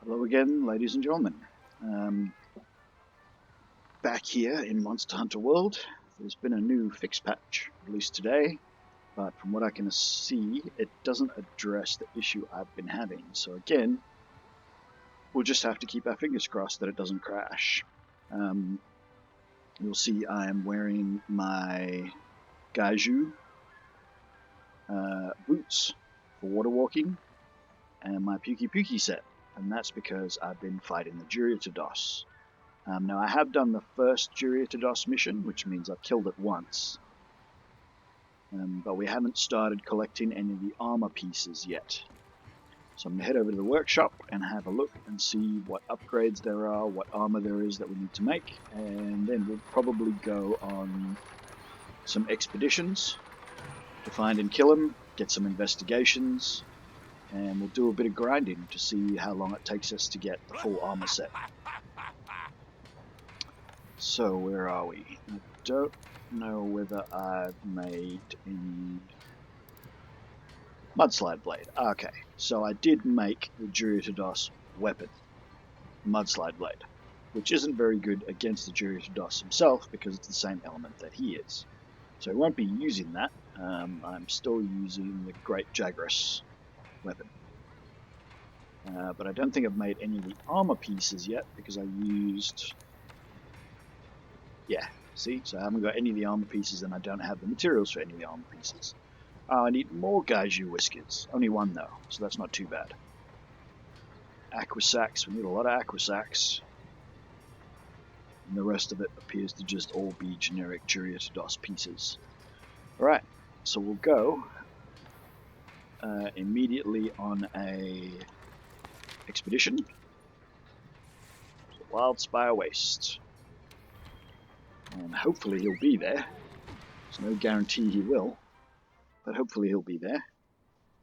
Hello again, ladies and gentlemen. Back here in Monster Hunter World. There's been a new fix patch released today, but from what I can see, it doesn't address the issue I've been having. So again, we'll just have to keep our fingers crossed that it doesn't crash. You'll see I am wearing my Gaiju boots for water walking and my Puki set. And that's because I've been fighting the Jyuratodus. Now I have done the first Jyuratodus mission, which means I've killed it once. But we haven't started collecting any of the armor pieces yet. So I'm going to head over to the workshop and have a look and see what upgrades there are, what armor there is that we need to make, and then we'll probably go on some expeditions to find and kill them, get some investigations, and we'll do a bit of grinding to see how long it takes us to get the full armor set. So where are we? I don't know whether I've made any Mudslide Blade. Okay, so I did make the Jyuratodus weapon, Mudslide Blade, which isn't very good against the Jyuratodus himself because it's the same element that he is. So I won't be using that. I'm still using the Great Jagras weapon. But I don't think I've made any of the armor pieces yet because I used... Yeah, see? So I haven't got any of the armor pieces and I don't have the materials for any of the armor pieces. I need more Gaiju whiskers. Only one though, so that's not too bad. Aquasacs, we need a lot of Aquasacs. And the rest of it appears to just all be generic Jyuratodus pieces. Alright, so we'll go immediately on a expedition. So Wildspire Waste. And hopefully he'll be there. There's no guarantee he will, but hopefully he'll be there.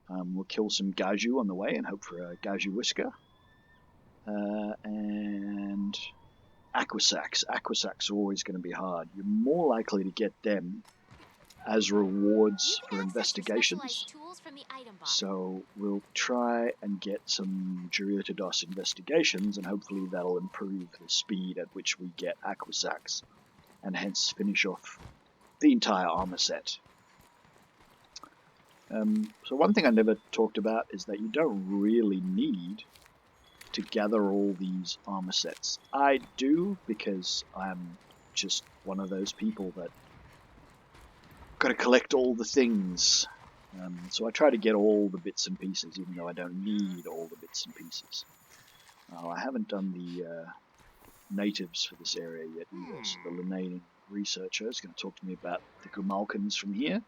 We'll kill some Gaiju on the way and hope for a Gaiju whisker. And Aquasacs. Aquasacs are always going to be hard. You're more likely to get them as rewards for investigations. So we'll try and get some Jyuratodus investigations, and hopefully that'll improve the speed at which we get Aquasacs, and hence finish off the entire armor set. So one thing I never talked about is that you don't really need to gather all these armor sets. I do because I'm just one of those people that got to collect all the things. So I try to get all the bits and pieces, even though I don't need all the bits and pieces. I haven't done the natives for this area yet either, so the Linnaean researcher is going to talk to me about the Grimalkynes from here.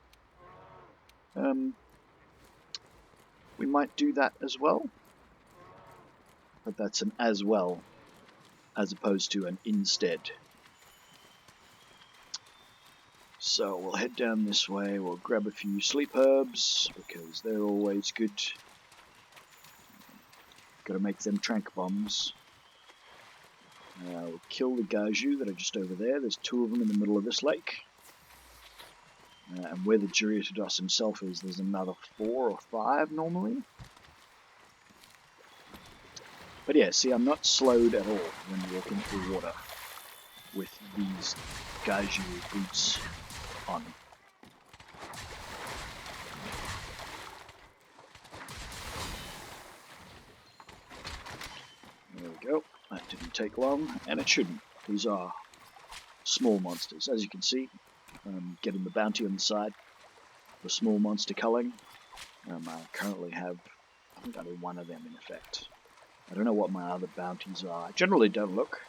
We might do that as well, but that's an as well as opposed to an instead. So we'll head down this way, we'll grab a few sleep herbs because they're always good. Gotta make them trank bombs. We'll kill the Gaiju that are just over there. There's two of them in the middle of this lake. And where the Jyuratodus himself is, there's another 4 or 5 normally. But yeah, see, I'm not slowed at all when walking through water with these Gaiju boots on. There we go. That didn't take long, and it shouldn't. These are small monsters, as you can see. Getting the bounty on the side for small monster culling. I currently have, I think, only one of them in effect. I don't know what my other bounties are. I generally don't look.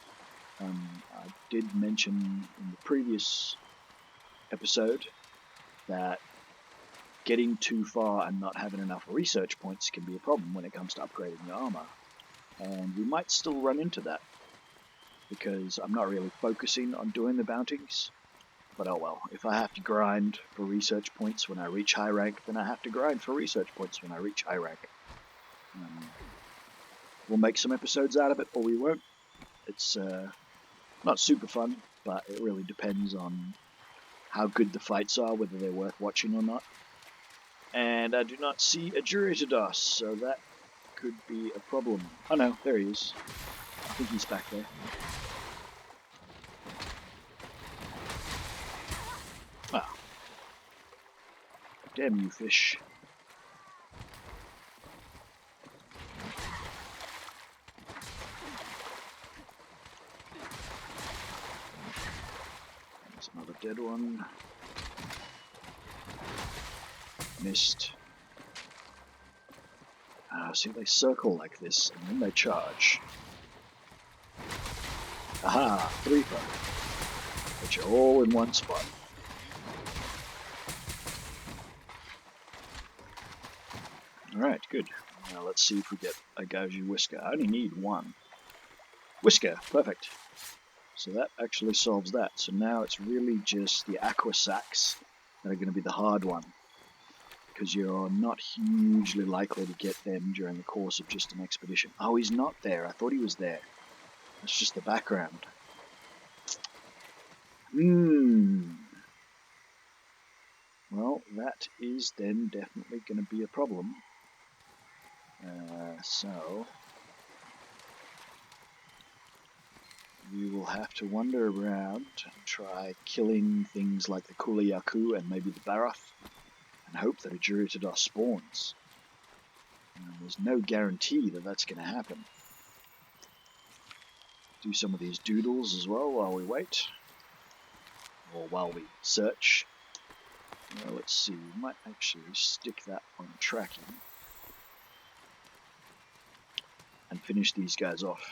I did mention in the previous episode that getting too far and not having enough research points can be a problem when it comes to upgrading your armor. And we might still run into that because I'm not really focusing on doing the bounties. But oh well, if I have to grind for research points when I reach high rank, then I have to grind for research points when I reach high rank. We'll make some episodes out of it, or we won't. It's not super fun, but it really depends on how good the fights are, whether they're worth watching or not. And I do not see a Jyuratodus, so that could be a problem. Oh no, there he is. I think he's back there. Ah. Damn you, fish. There's another dead one. Missed. See, they circle like this, and then they charge. Aha! Threefer. But you're all in one spot. Alright, good. Now let's see if we get a Gaiju Whisker. I only need one. Whisker! Perfect. So that actually solves that. So now it's really just the Aqua Sacs that are going to be the hard one, because you're not hugely likely to get them during the course of just an expedition. Oh, he's not there. I thought he was there. That's just the background. Well, that is then definitely going to be a problem. So we will have to wander around and try killing things like the Kula Yaku and maybe the Barath, and hope that a Jyuratodus spawns. There's no guarantee that that's going to happen. Do some of these doodles as well while we wait, or while we search. Let's see, we might actually stick that on tracking and finish these guys off,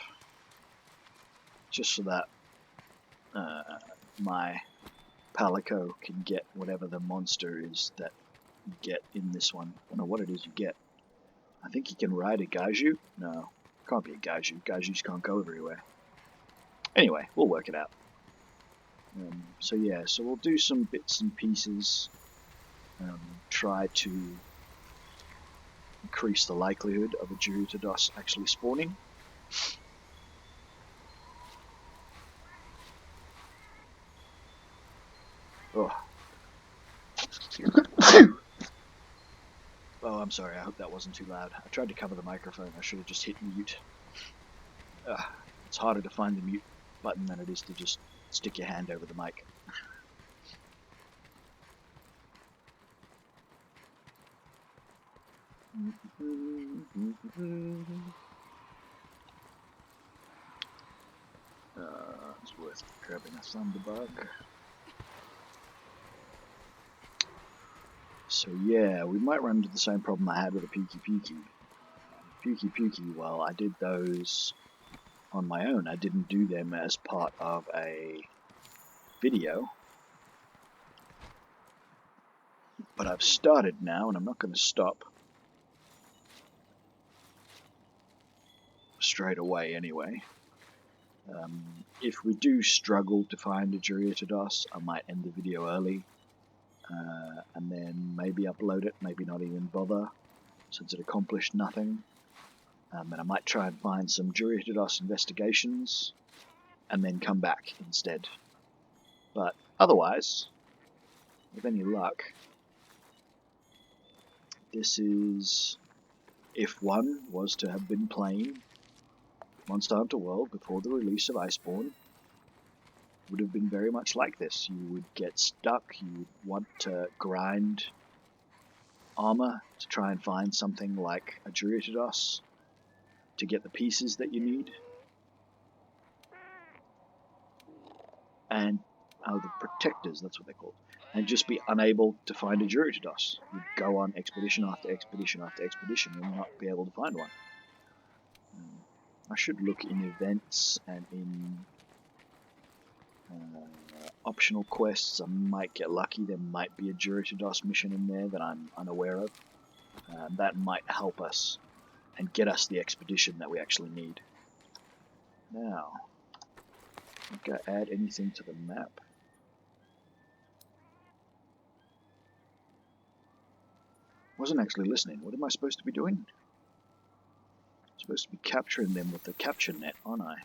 just so that my Palico can get whatever the monster is that you get in this one. I don't know what it is you get. I think he can ride a Gaiju. No, can't be a Gaiju. Gaijus can't go everywhere. Anyway, we'll work it out. So yeah, so we'll do some bits and pieces. Try to increase the likelihood of a Jyuratodus actually spawning. Oh. Oh, I'm sorry, I hope that wasn't too loud. I tried to cover the microphone, I should have just hit mute. It's harder to find the mute button than it is to just stick your hand over the mic. It's worth grabbing a thunderbug. So yeah, we might run into the same problem I had with a Peaky. Well, I did those on my own. I didn't do them as part of a video. But I've started now, and I'm not going to stop straight away anyway. If we do struggle to find a Jyuratodus, I might end the video early, and then maybe upload it, maybe not even bother, since it accomplished nothing. And I might try and find some Jyuratodus investigations, and then come back instead. But otherwise, with any luck, this is, if one was to have been playing Monster Hunter World before the release of Iceborne, would have been very much like this. You would get stuck, you would want to grind armor to try and find something like a Jyuratodus to get the pieces that you need. And, the protectors, that's what they're called. And just be unable to find a Jyuratodus. You'd go on expedition after expedition after expedition and not be able to find one. I should look in events and in optional quests. I might get lucky. There might be a Jyuratodus mission in there that I'm unaware of. That might help us and get us the expedition that we actually need. Now, I think I add anything to the map. Wasn't actually listening. What am I supposed to be doing? I'm supposed to be capturing them with the capture net, aren't I?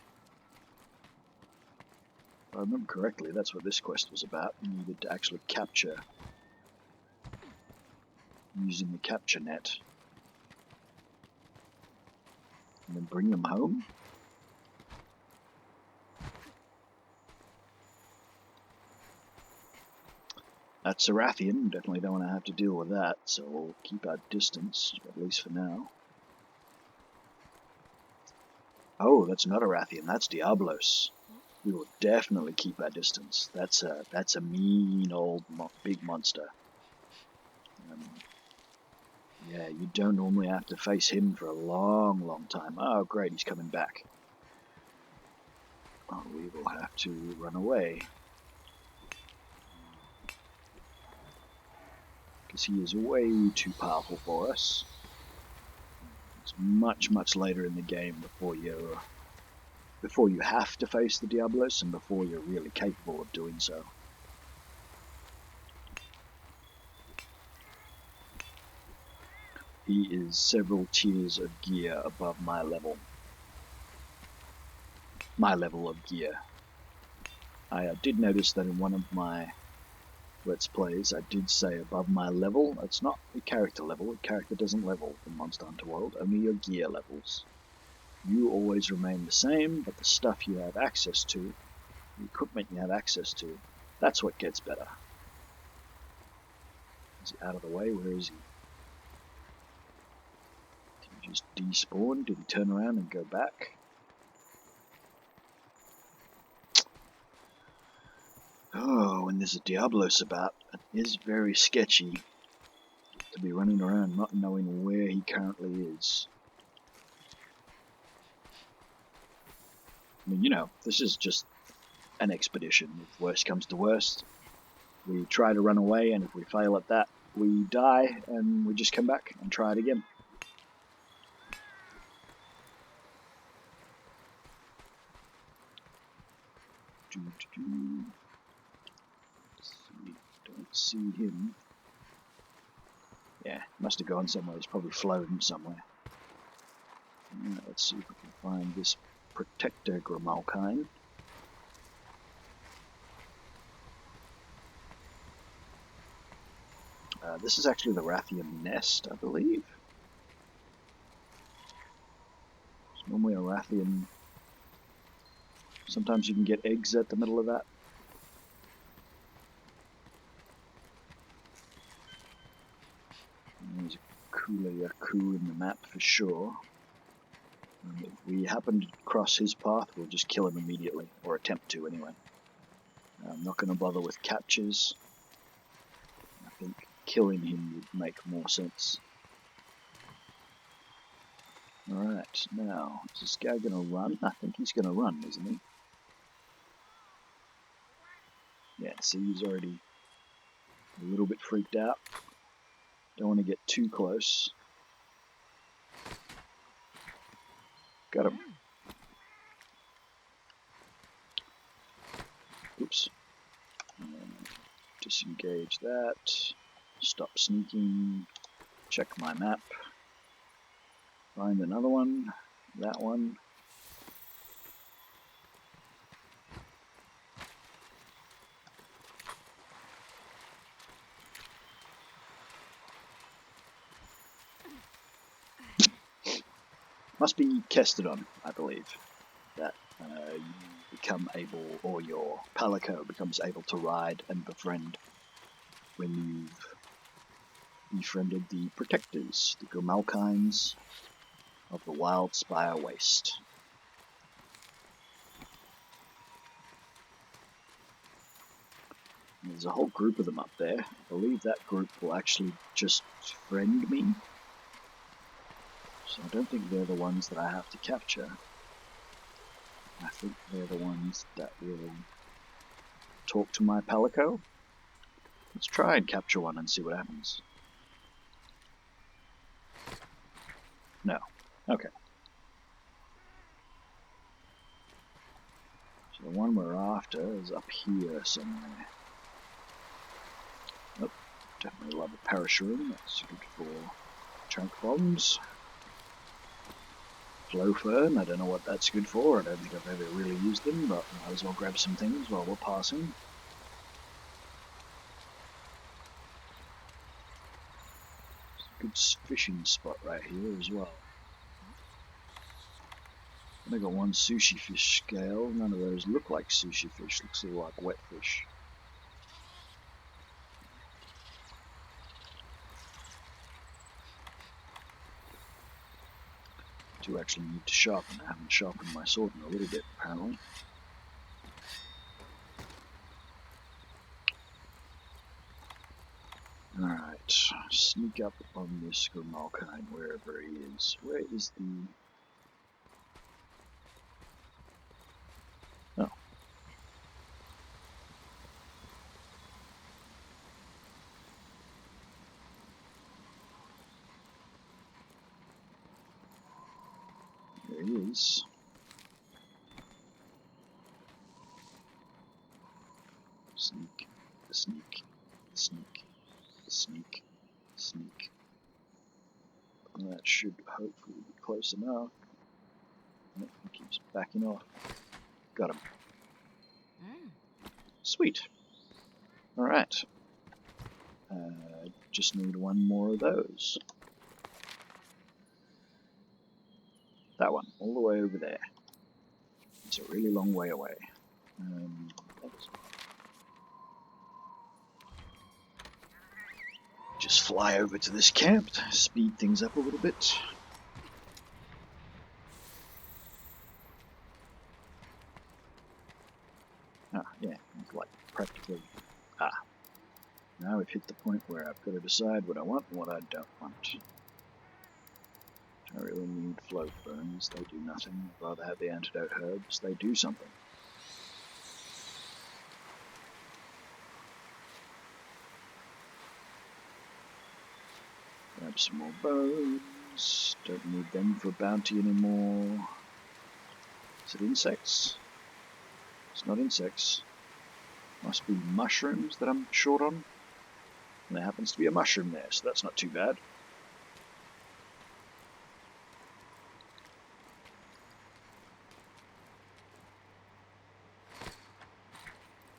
If I remember correctly, that's what this quest was about. You needed to actually capture using the capture net. and then bring them home. That's a Rathian, definitely don't want to have to deal with that, so we'll keep our distance, at least for now. Oh, that's not a Rathian, that's Diablos. We will definitely keep our distance. That's a mean old big monster. Yeah, you don't normally have to face him for a long, long time. Oh, great, he's coming back. Oh, we will have to run away. Because he is way too powerful for us. It's much, much later in the game before you have to face the Diablos and before you're really capable of doing so. He is several tiers of gear above my level. My level of gear. I did notice that in one of my Let's Plays, I did say above my level. It's not the character level. The character doesn't level in Monster Hunter World, only your gear levels. You always remain the same, but the stuff you have access to, the equipment you have access to, that's what gets better. Is he out of the way? Where is he? Did he just despawn? Did he turn around and go back? Oh, when there's a Diablos about, it is very sketchy to be running around not knowing where he currently is. I mean, you know, this is just an expedition. If worst comes to worst, we try to run away, and if we fail at that, we die, and we just come back and try it again. Don't see him. Yeah, must have gone somewhere. He's probably flown somewhere. Let's see if we can find this protector Grimalkyne. This is actually the Rathian nest, I believe. It's normally a Rathian. Sometimes you can get eggs at the middle of that. There's a Kula Yaku in the map for sure. And if we happen to cross his path, we'll just kill him immediately, or attempt to anyway. I'm not going to bother with captures. I think killing him would make more sense. Alright, now, is this guy going to run? I think he's going to run, isn't he? Yeah, see, he's already a little bit freaked out. Don't want to get too close. Got him. Oops. Disengage that. Stop sneaking. Check my map. Find another one. That one. Must be Kestodon, I believe, that you become able, or your Palico becomes able to ride and befriend when you've befriended the protectors, the Grimalkynes of the Wildspire Waste. There's a whole group of them up there. I believe that group will actually just friend me. So I don't think they're the ones that I have to capture. I think they're the ones that will talk to my Palico. Let's try and capture one and see what happens. No. Okay. So the one we're after is up here somewhere. Oh, definitely love a parachute. That's good for chunk bombs. Flow fern, I don't know what that's good for. I don't think I've ever really used them, but might as well grab some things while we're passing. It's a good fishing spot right here as well. They got one sushi fish scale. None of those look like sushi fish. Looks like wet fish. Do actually need to sharpen. I haven't sharpened my sword in a little bit, apparently. Alright, sneak up on this Grimalkyne wherever he is. Where is the... Oh. There he is. Sneak, sneak, sneak, sneak, sneak. That should hopefully be close enough. Oh, he keeps backing off. Got him. Sweet. Alright. Just need one more of those. That one, all the way over there. It's a really long way away. Just fly over to this camp to speed things up a little bit. Ah, yeah, it's like practically... Now we've hit the point where I've got to decide what I want and what I don't want. I really need float burns. They do nothing. I'd rather have the antidote herbs. They do something. Grab some more bones. Don't need them for bounty anymore. Is it insects? It's not insects. Must be mushrooms that I'm short on. And there happens to be a mushroom there, so that's not too bad.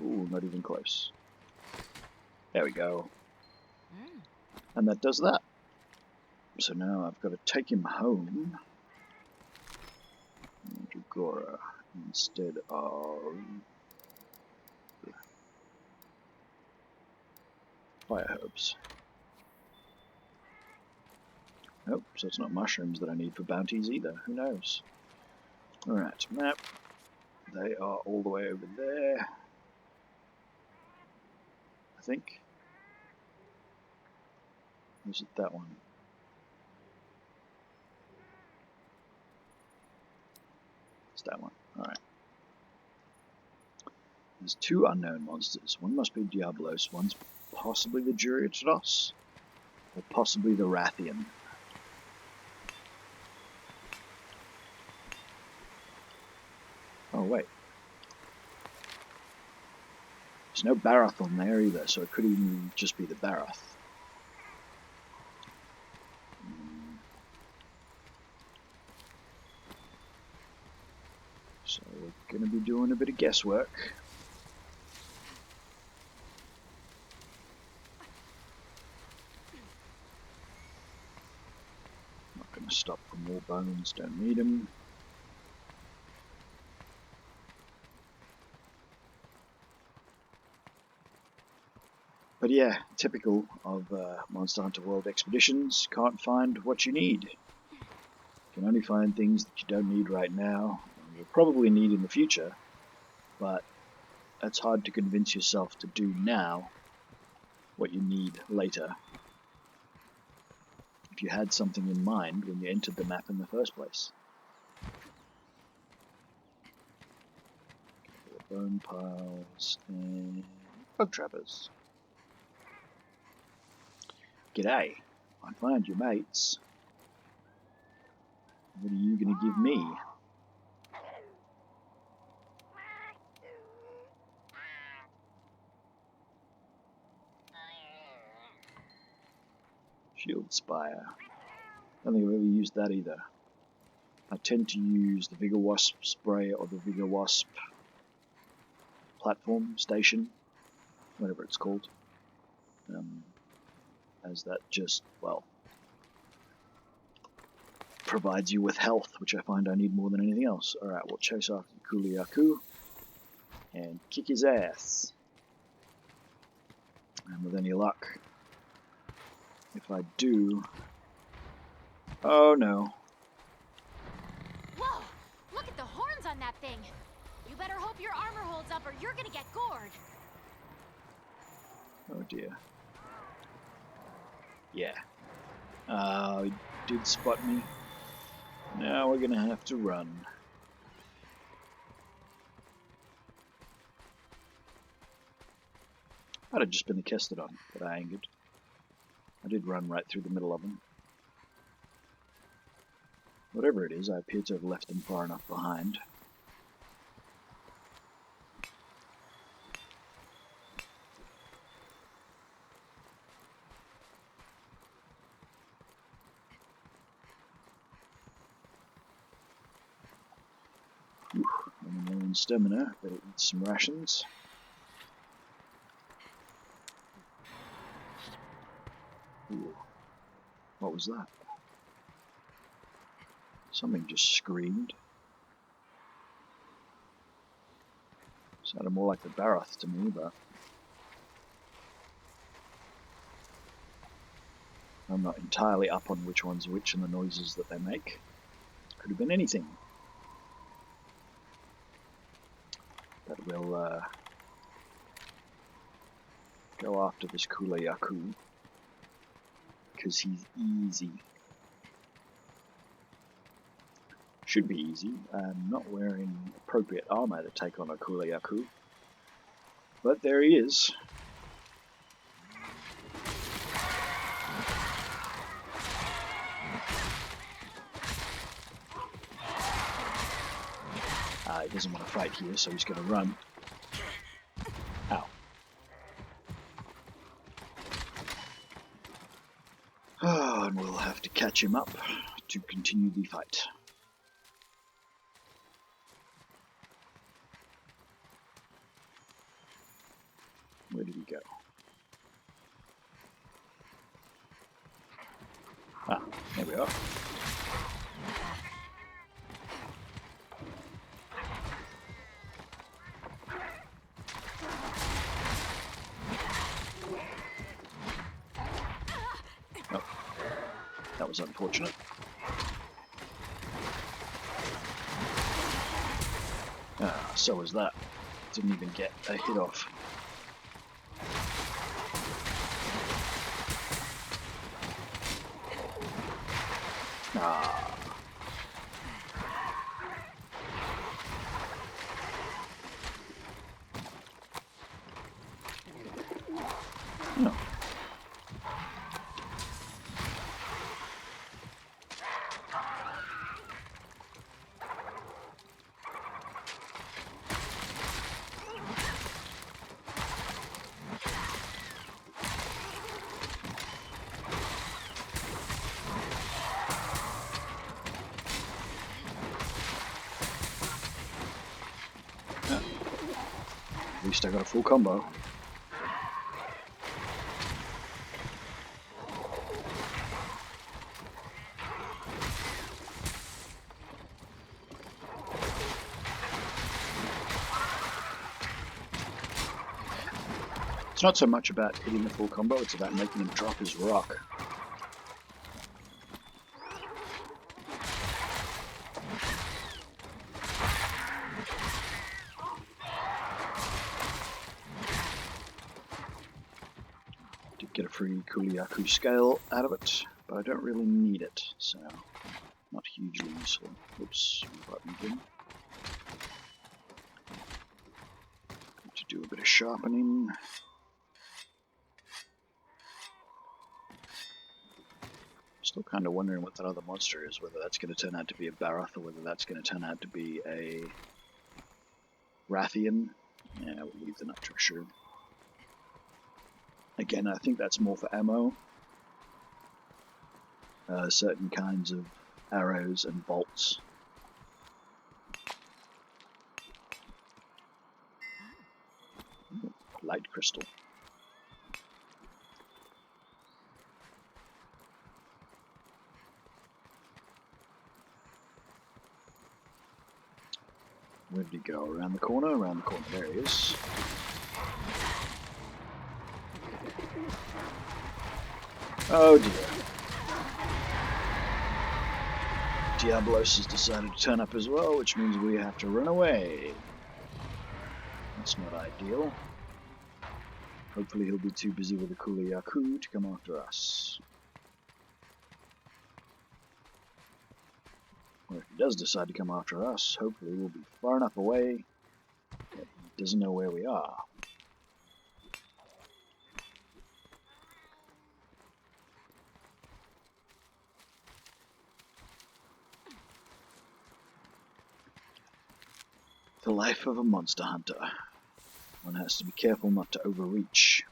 Ooh, not even close. There we go. And that does that. So now I've got to take him home. Dragora instead of fire herbs. Nope, so it's not mushrooms that I need for bounties either. Who knows? Alright, map. They are all the way over there. I think. Or is it that one? It's that one. Alright. There's two unknown monsters. One must be Diablos, one's possibly the Jyuratodus, or possibly the Rathian. Oh wait. There's no Barath on there either, so it could even just be the Barath. So we're going to be doing a bit of guesswork. Not going to stop for more bones, don't need them. But yeah, typical of Monster Hunter World expeditions, can't find what you need. You can only find things that you don't need right now, and you'll probably need in the future, but it's hard to convince yourself to do now what you need later, if you had something in mind when you entered the map in the first place. Bone piles and bug trappers. G'day, I found your mates. What are you going to give me? Wildspire. I don't think I've ever used that either. I tend to use the Vigor Wasp spray or the Vigor Wasp platform station, whatever it's called, as that just, well, provides you with health, which I find I need more than anything else. Alright, we'll chase after Kula Yaku and kick his ass. And with any luck, if I do... Oh no. Whoa! Look at the horns on that thing! You better hope your armor holds up or you're gonna get gored! Oh dear. Yeah. He did spot me. Now we're gonna have to run. I'd have just been the Kestodon that I angered. I did run right through the middle of them. Whatever it is, I appear to have left them far enough behind. I'm low on stamina, better eat some rations. Ooh. What was that? Something just screamed. Sounded more like the Baroth to me, but I'm not entirely up on which one's which and the noises that they make. Could have been anything. But we'll go after this Kula Yaku, because he's easy. Should be easy. I'm not wearing appropriate armor to take on a Kula Yaku, but there he is. He doesn't want to fight here, so he's going to run. Ow. Oh, and we'll have to catch him up to continue the fight. Where did he go? Ah, there we are. Oh, that was unfortunate. Ah, so was that. Didn't even get a hit off. Ah. No. At least I got a full combo. It's not so much about hitting the full combo, it's about making him drop his rock. Did get a free Kula Yaku scale out of it, but I don't really need it, so not hugely useful. Oops, button again. Need to do a bit of sharpening. Still kind of wondering what that other monster is, whether that's going to turn out to be a Baroth or whether that's going to turn out to be a Rathian. Yeah, we'll leave the Nitro Shroom. Again, I think that's more for ammo. Certain kinds of arrows and bolts. Ooh, light crystal. Where did he go? Around the corner? Around the corner. There he is. Oh dear. Diablos has decided to turn up as well, which means we have to run away. That's not ideal. Hopefully he'll be too busy with the Kula Yaku to come after us. Or if he does decide to come after us, hopefully we'll be far enough away that he doesn't know where we are. The life of a monster hunter. One has to be careful not to overreach.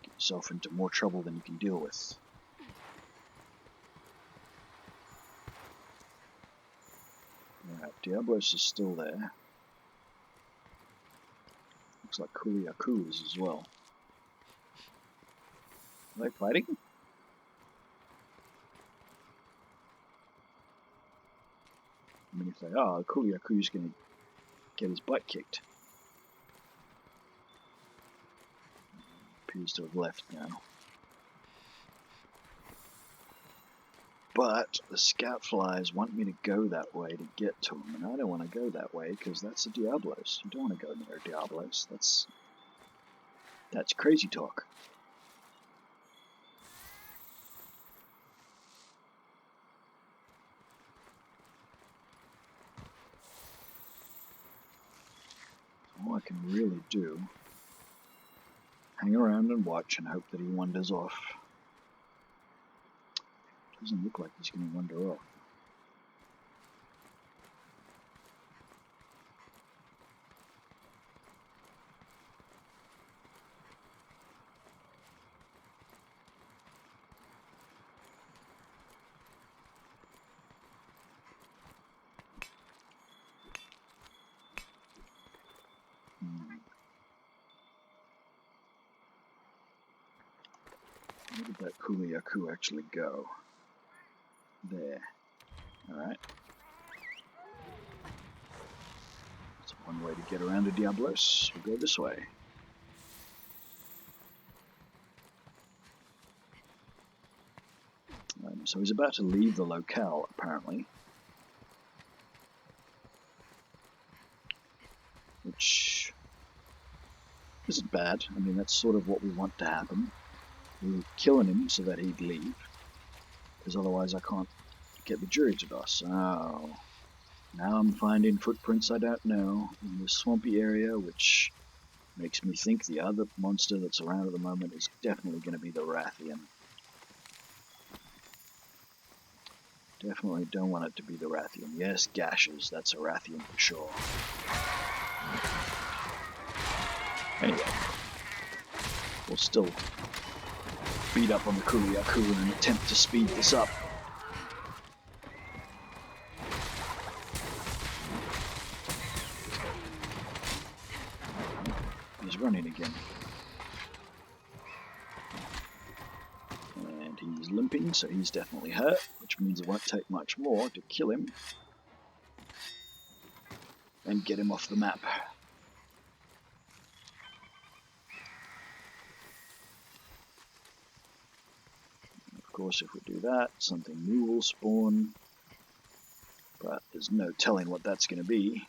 Get yourself into more trouble than you can deal with. Alright, Diablos is still there. Looks like Kula Yaku is as well. Are they fighting? I mean, if they are, Kula Yaku's going to get his butt kicked. Appears to have left now. But the scout flies want me to go that way to get to him, and I don't want to go that way because that's a Diablos. You don't want to go near a Diablos. That's crazy talk. All I can really do, hang around and watch and hope that he wanders off. Doesn't look like he's going to wander off. Where did that Kula Yaku actually go? There. Alright. That's one way to get around a Diablos. We'll go this way. So he's about to leave the locale, apparently. Which isn't bad. I mean, that's sort of what we want to happen. We were killing him so that he'd leave. Because otherwise I can't get the Jyuratodus. Oh. Now I'm finding footprints I don't know in this swampy area, which makes me think the other monster that's around at the moment is definitely going to be the Rathian. Definitely don't want it to be the Rathian. Yes, gashes, that's a Rathian for sure. Anyway, we'll still beat up on the Kula Yaku in an attempt to speed this up. He's running again. And he's limping, so he's definitely hurt, which means it won't take much more to kill him and get him off the map. Of course, if we do that, something new will spawn, but there's no telling what that's going to be.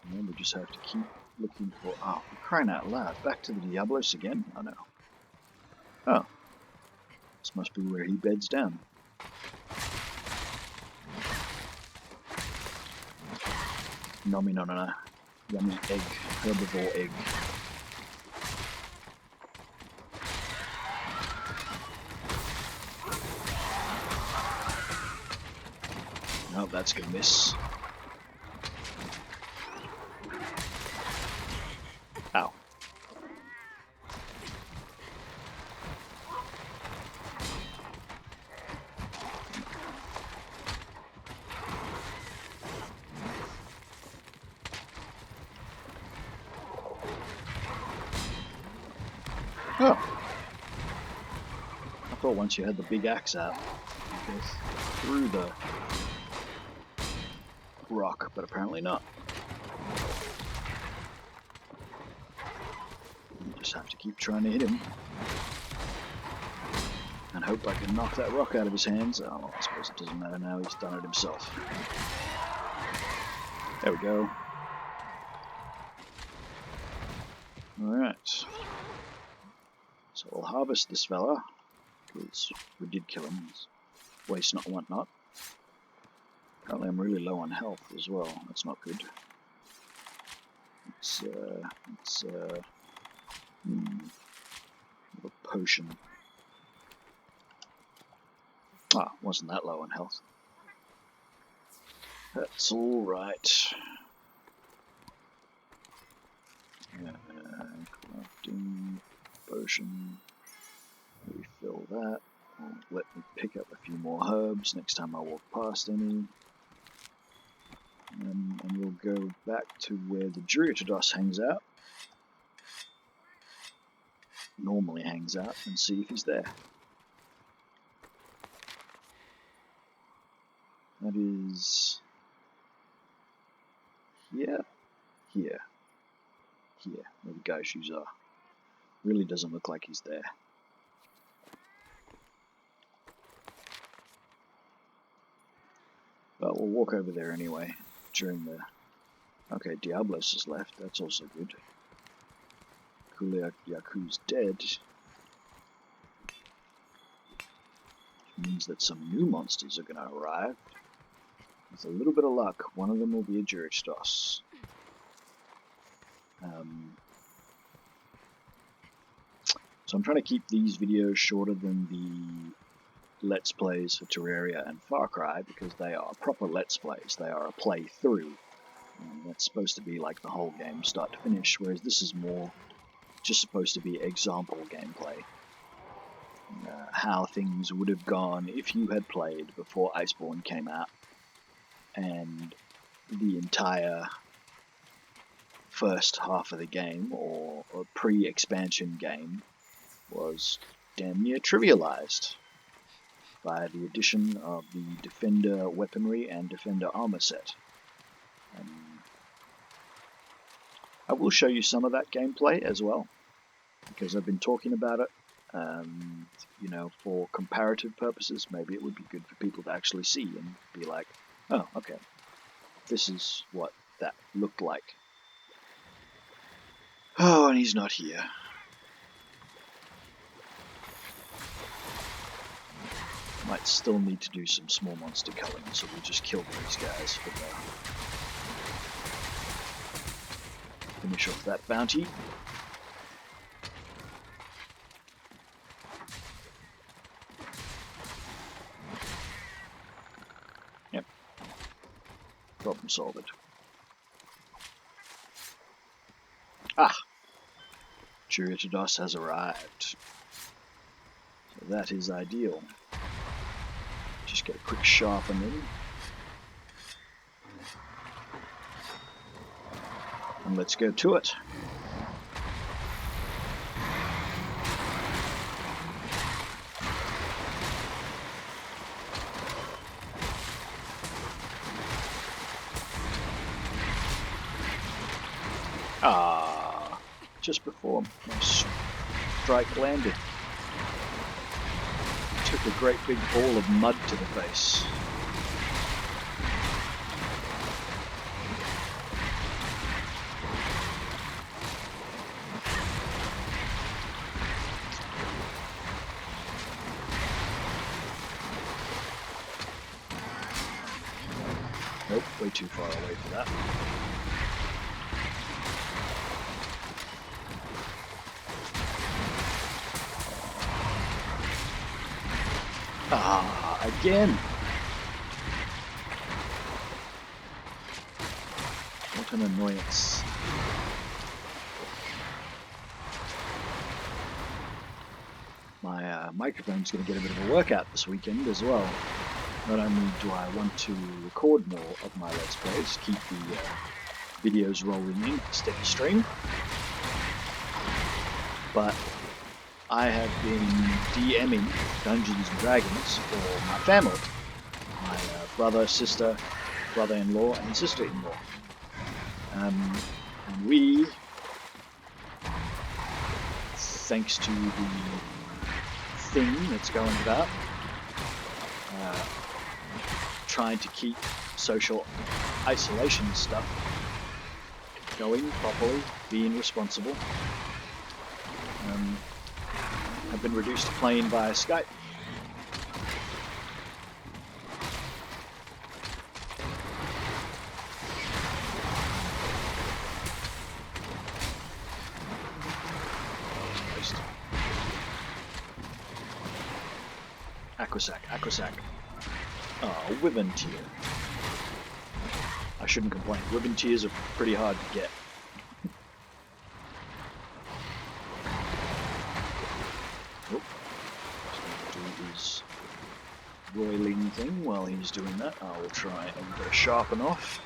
And then we just have to keep looking for... Oh, we're crying out loud. Back to the Diablos again? Oh no. Oh. This must be where he beds down. Nommy no no no. Yummy egg. Herbivore egg. Oh, that's gonna miss. Ow. Oh. I thought once you had the big axe out, you go through the rock, but apparently not. You just have to keep trying to hit him. And hope I can knock that rock out of his hands. Oh, I suppose it doesn't matter now, he's done it himself. There we go. Alright. So we'll harvest this fella, because we did kill him. Waste not, want not. Apparently I'm really low on health as well. That's not good. It's a potion. Ah, wasn't that low on health. That's alright. Crafting potion. Refill that. Let me pick up a few more herbs next time I walk past any. And we'll go back to where the Jyuratodus hangs out. Normally hangs out, and see if he's there. That is here, where the guy shoes are. Really doesn't look like he's there. But we'll walk over there anyway during the... Okay, Diablos is left, that's also good. Kula Yaku's dead. Which means that some new monsters are going to arrive. With a little bit of luck, one of them will be a Jyuratodus. So I'm trying to keep these videos shorter than the Let's Plays for Terraria and Far Cry, because they are proper Let's Plays. They are a playthrough. And that's supposed to be like the whole game, start to finish, whereas this is more just supposed to be example gameplay. How things would have gone if you had played before Iceborne came out, and the entire first half of the game, or pre-expansion game, was damn near trivialized by the addition of the Defender weaponry and Defender armor set. I will show you some of that gameplay as well, because I've been talking about it. You know, for comparative purposes, maybe it would be good for people to actually see and be like, oh, okay, this is what that looked like. Oh, and he's not here. Might still need to do some small monster culling, so we'll just kill these guys for now. Finish off that bounty. Yep. Problem solved. Ah! Jyuratodus has arrived. So that is ideal. Just get a quick sharpening. And let's go to it. Ah, just before my strike landed, took a great big ball of mud to the face. Nope, way too far away for that. Ah, again! What an annoyance. My microphone's going to get a bit of a workout this weekend as well. Not only do I want to record more of my Let's Plays, keep the videos rolling in, steady stream, but I have been DMing Dungeons and Dragons for my family. My brother, sister, brother-in-law, and sister-in-law. And we, thanks to the thing that's going about, trying to keep social isolation stuff going properly, being responsible, have been reduced to playing via Skype. Aquasac. Oh, Wyvern Tear. I shouldn't complain. Wyvern Tears are pretty hard to get. Oh, just going to do his roiling thing. While he's doing that, I will try and get a sharpen off.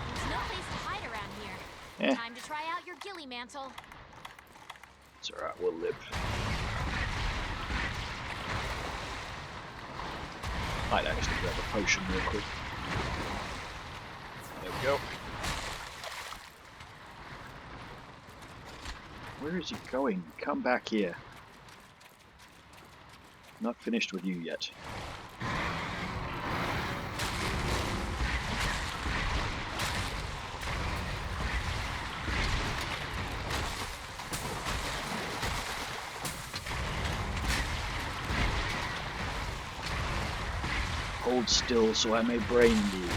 There's no place to hide around here. Time to try out your ghillie mantle. It's alright, we'll live. Might actually grab a potion real quick. There we go. Where is he going? Come back here. Not finished with you yet. Hold still so I may brain you.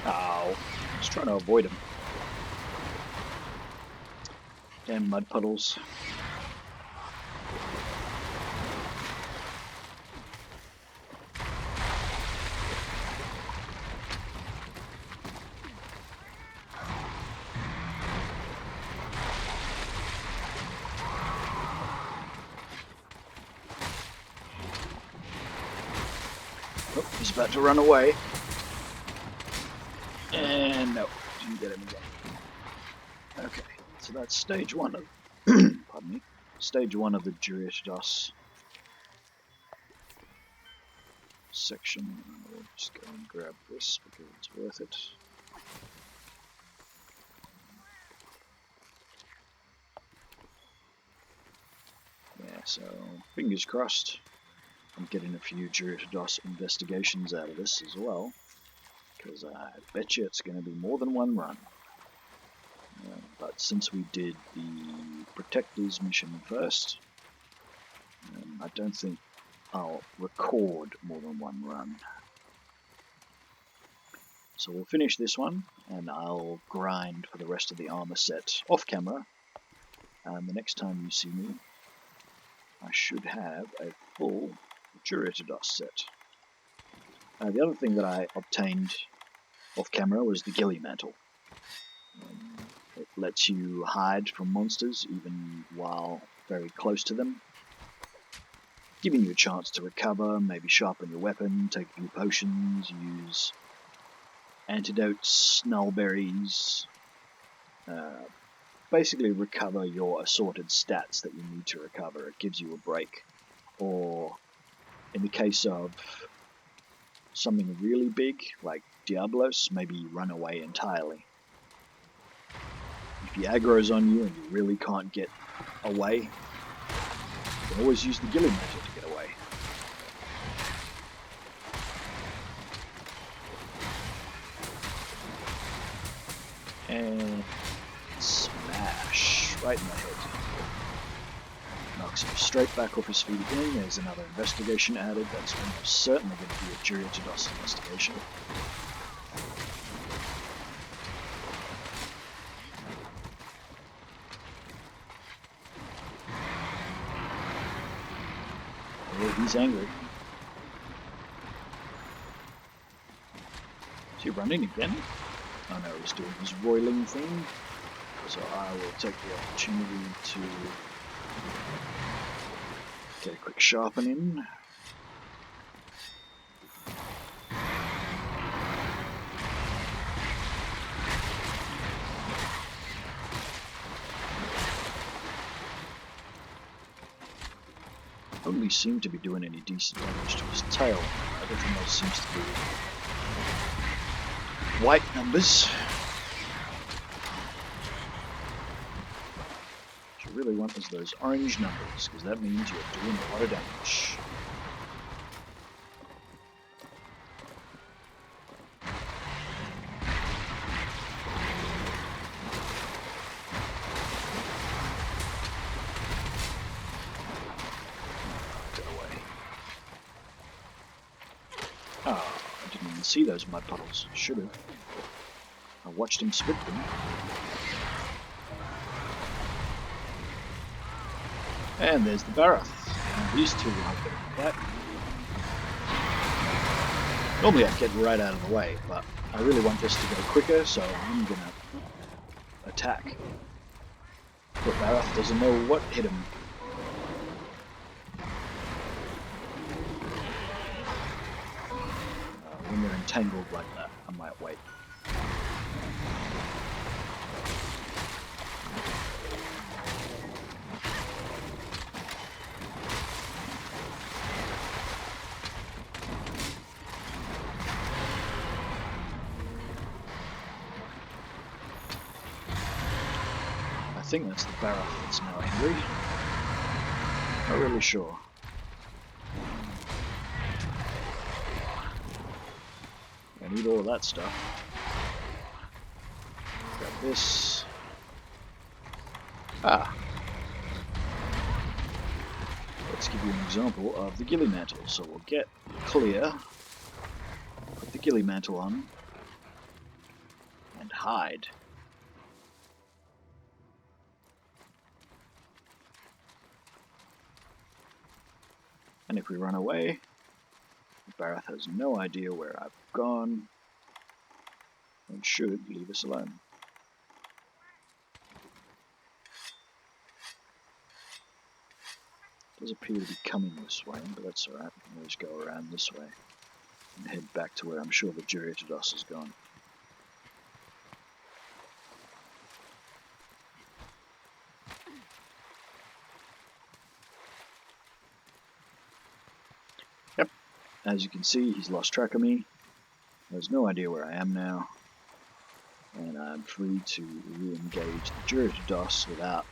Ow. I was trying to avoid him. Damn mud puddles. Oh, he's about to run away. And no, didn't get him again. Okay, so that's stage one of pardon me. Stage one of the Jyuratodus section. I'll just go and grab this because it's worth it. Yeah, so fingers crossed. I'm getting a few Jyuratodus investigations out of this as well, because I bet you it's going to be more than one run. But since we did the Protectors mission first, I don't think I'll record more than one run. So we'll finish this one, and I'll grind for the rest of the armor set off camera, and the next time you see me, I should have a full Jyuratodus set. The other thing that I obtained off camera was the ghillie mantle. It lets you hide from monsters even while very close to them, giving you a chance to recover, maybe sharpen your weapon, take a few potions, use antidotes, nullberries, basically recover your assorted stats that you need to recover. It gives you a break. Or in the case of something really big, like Diablos, maybe you run away entirely. If he aggro's on you and you really can't get away, you can always use the ghillie mantle to get away. And smash right in the head. Knocks him straight back off his feet again. There's another investigation added. That's almost certainly going to be a Jyuratodus investigation. Oh, he's angry. Is he running again? Oh no, he's doing his roiling thing. So I will take the opportunity to Get a quick sharpening. Only seem to be doing any decent damage to his tail. Everything else seems to be white numbers. What you really want is those orange numbers, because that means you're doing a lot of damage. Oh, I didn't even see those mud puddles. Should have. I watched him spit them. And there's the Barath. And these two are getting that. Normally I'd get right out of the way, but I really want this to go quicker, so I'm gonna attack. But Barath doesn't know what hit him. When they're entangled like that, I might wait. I think that's the Barath that's now angry. Not really sure. I need all of that stuff. Grab this. Ah! Let's give you an example of the ghillie mantle. So we'll get clear, put the ghillie mantle on, and hide. And if we run away, Barath has no idea where I've gone and should leave us alone. Does appear to be coming this way, but that's alright. We can always go around this way and head back to where I'm sure the Jyuratodus has gone. Yep, as you can see, he's lost track of me. He has no idea where I am now, and I'm free to re-engage the Jyuratodus without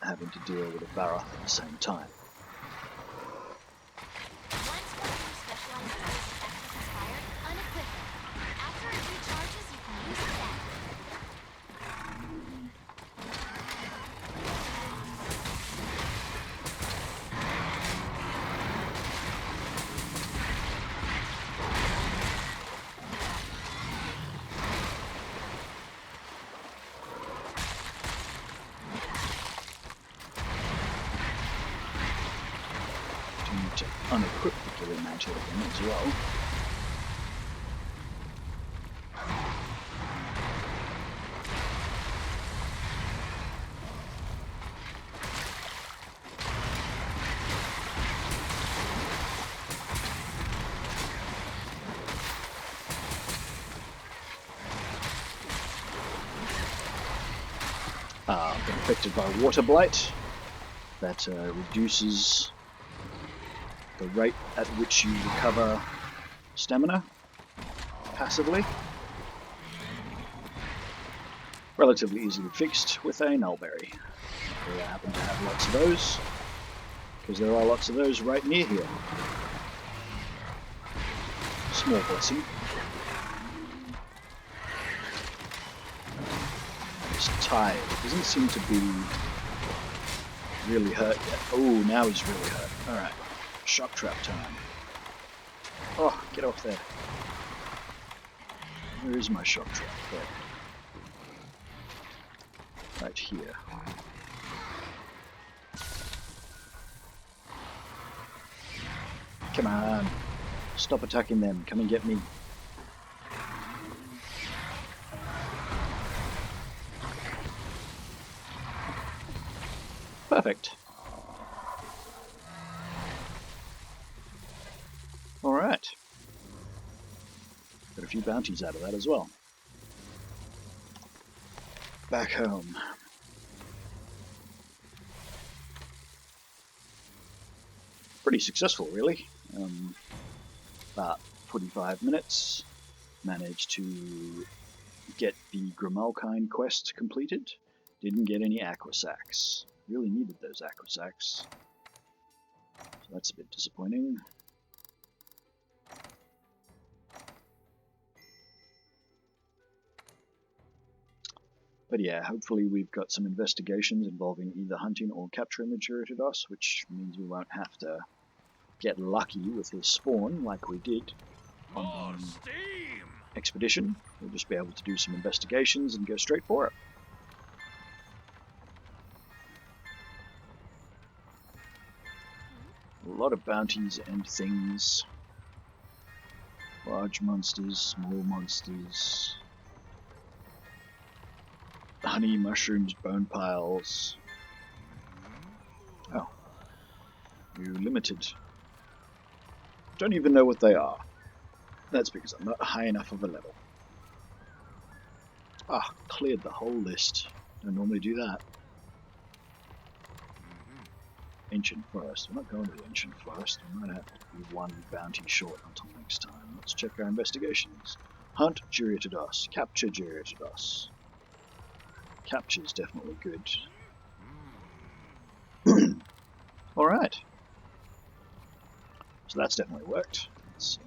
having to deal with a Barath at the same time. Once one of your specialized skills access is fired, unequip it. After it recharges, you can use it then. To unequip the ghillie mantle again as well. Been affected by water blight. That reduces the rate at which you recover stamina passively. Relatively easily fixed with a nullberry. We happen to have lots of those, because there are lots of those right near here. Small blessing. He's tired. He doesn't seem to be really hurt yet. Oh, now he's really hurt. Alright. Shock trap time. Oh, get off there. Where is my shock trap? There. Right here. Come on. Stop attacking them. Come and get me. Perfect. few bounties out of that as well. Back home. Pretty successful, really. About 45 minutes. Managed to get the Grimalkynes quest completed. Didn't get any aqua sacks. Really needed those aqua sacks. So that's a bit disappointing. But yeah, hopefully we've got some investigations involving either hunting or capturing the Jyuratodus, which means we won't have to get lucky with his spawn like we did on the expedition. We'll just be able to do some investigations and go straight for it. A lot of bounties and things. Large monsters, small monsters. Honey, mushrooms, bone piles. Oh. New limited. Don't even know what they are. That's because I'm not high enough of a level. Ah, cleared the whole list. Don't normally do that. Ancient Forest. We're not going to the Ancient Forest. We might have to be one bounty short until next time. Let's check our investigations. Hunt Jyuratodus. Capture Jyuratodus. Capture is definitely good. Alright. So that's definitely worked. Let's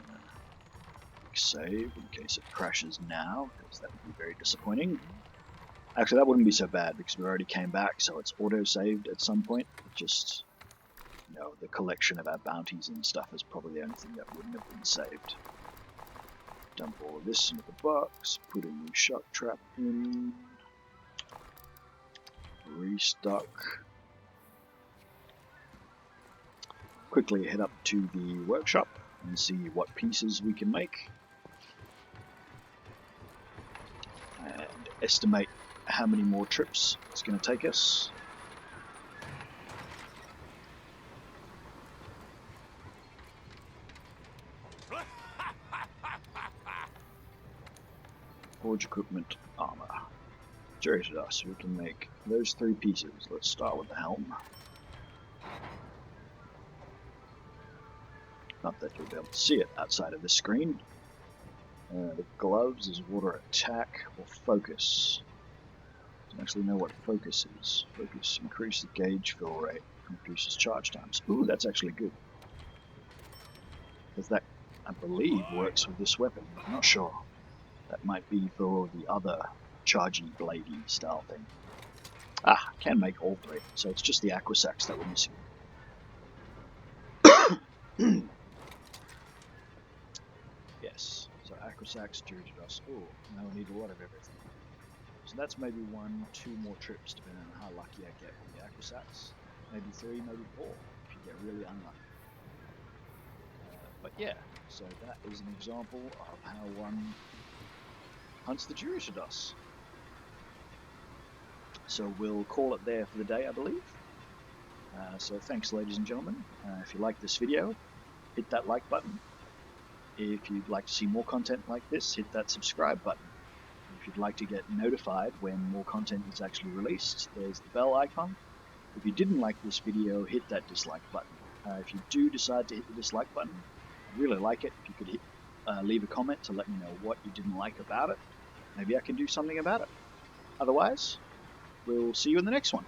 save in case it crashes now, because that would be very disappointing. Actually, that wouldn't be so bad because we already came back, so it's auto-saved at some point. It just, you know, the collection of our bounties and stuff is probably the only thing that wouldn't have been saved. Dump all of this into the box, put a new shock trap in, restock. Quickly head up to the workshop and see what pieces we can make. And estimate how many more trips it's going to take us. Forge equipment, armor. Jyuratodus, we can make those 3 pieces. Let's start with the helm. Not that you'll be able to see it outside of the screen. The gloves is water attack or focus. Don't actually know what focus is. Focus increases the gauge fill rate, increases charge times. Ooh, that's actually good. Because that, I believe, works with this weapon. I'm not sure. That might be for the other chargy, bladey style thing. Ah, can make all 3. So it's just the aqua sacks that we're missing. Yes, so aqua sacks, Jyuratodus. Oh, now we need a lot of everything. So that's maybe 1, 2 more trips depending on how lucky I get with the aqua sacks. Maybe 3, maybe 4 if you get really unlucky. But yeah, so that is an example of how one hunts the Jyuratodus. So we'll call it there for the day, I believe. So thanks, ladies and gentlemen. If you like this video, hit that like button. If you'd like to see more content like this, hit that subscribe button. If you'd like to get notified when more content is actually released, there's the bell icon. If you didn't like this video, hit that dislike button. If you do decide to hit the dislike button, I'd really like it if you could leave a comment to let me know what you didn't like about it. Maybe I can do something about it. Otherwise, we'll see you in the next one.